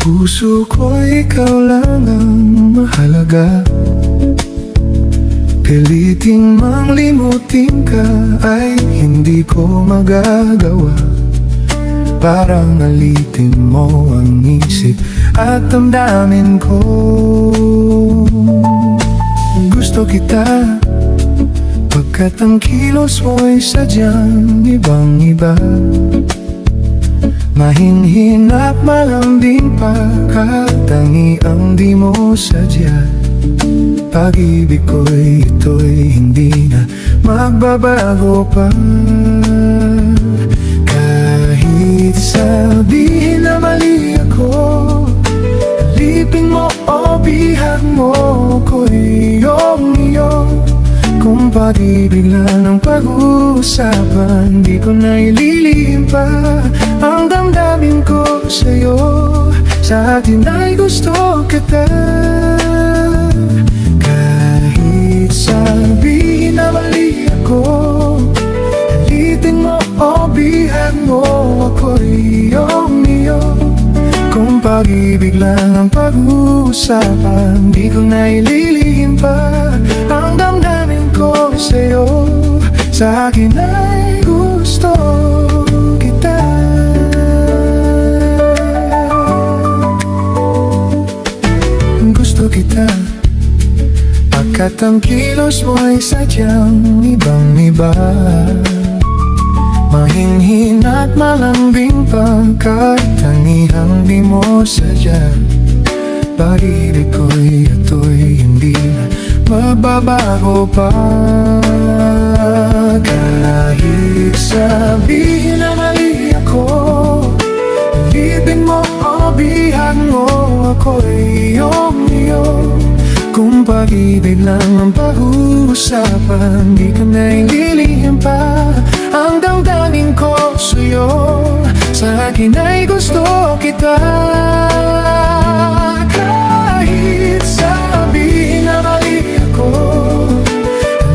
puso ko ikaw lang ang mahalaga. Piliting mang limutin ka ay hindi ko magagawa. Parang alitin mo ang isip at damdamin ko. Gusto kita pagkat ang kilos mo'y sadyang ibang-iba. Mahinhin at malambing pa, katangiang di mo sadya. Pag-ibig ko'y ito'y hindi na magbabago pa. Kahit sabihin na mali ako, alipin mo o bihag mo ko'y iyong-iyo. Kung pag-ibig lang ang pag-uusapan, di ko na ililihim pa ang damdamin ko sa'yo. Sa atin ay gusto kita. Kahit sabihin na mali ako, alitin mo o bihag mo ako'y iyong-iyo. Kung pag-ibig lang ang pag-uusapan, di ko na ililihim pa ang damdamin ko sa'yo. Sa akin ay gusto kita. Gusto kita pagkat ang kilos mo ay sadyang ibang-iba. Mahinhin at malambing pagkatanihang di mo sadya. Pag-ibig ko'y ito'y hindi na mababago pa. Kahit sabihin na mali ako, alipin mo o bihag mo ako'y iyong-iyo. Kung pag-ibig lang ang pag-uusapan, di ko na ililihim pa ang damdamin ko sa'yo. Sa akin ay gusto kita. Kahit sabihin na mali ako,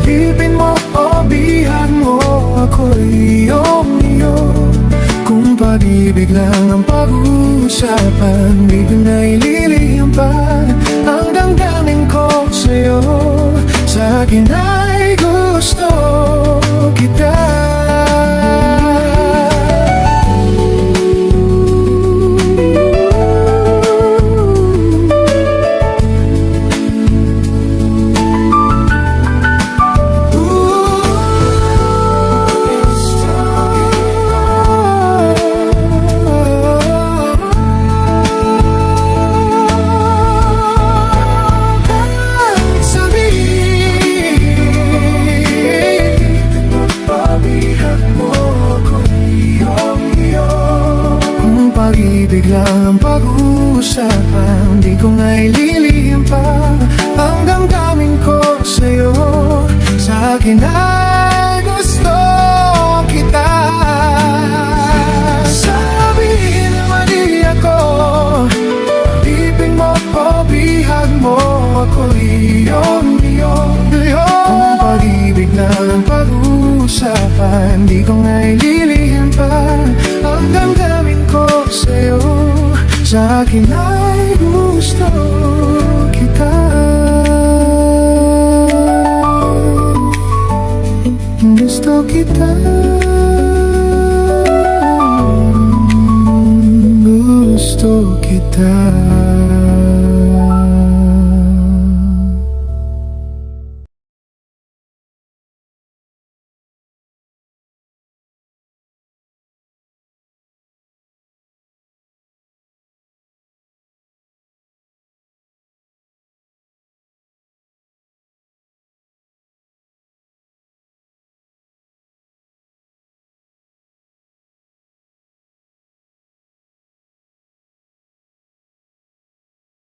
alipin mo o bihag mo ako'y iyong-iyo. Kung pag-ibig lang ang pag-uusapan, di ko na ililihim pa ang damdamin ko sa'yo. Sa akin ay gusto kita. Pag-ibig lang ang pag-uusapan, di ko nga ililihim pa ang damdamin ko sa'yo. Sa akin ay gusto kita. Sabihin na mali ako, alipin mo o bihag mo ako'y iyong-iyo. Kung pag-ibig lang ang pag-uusapan, di ko nga ililihim pa ang damdamin ko sa'yo. Sa akin ay gusto kita. Gusto kita. Gusto kita.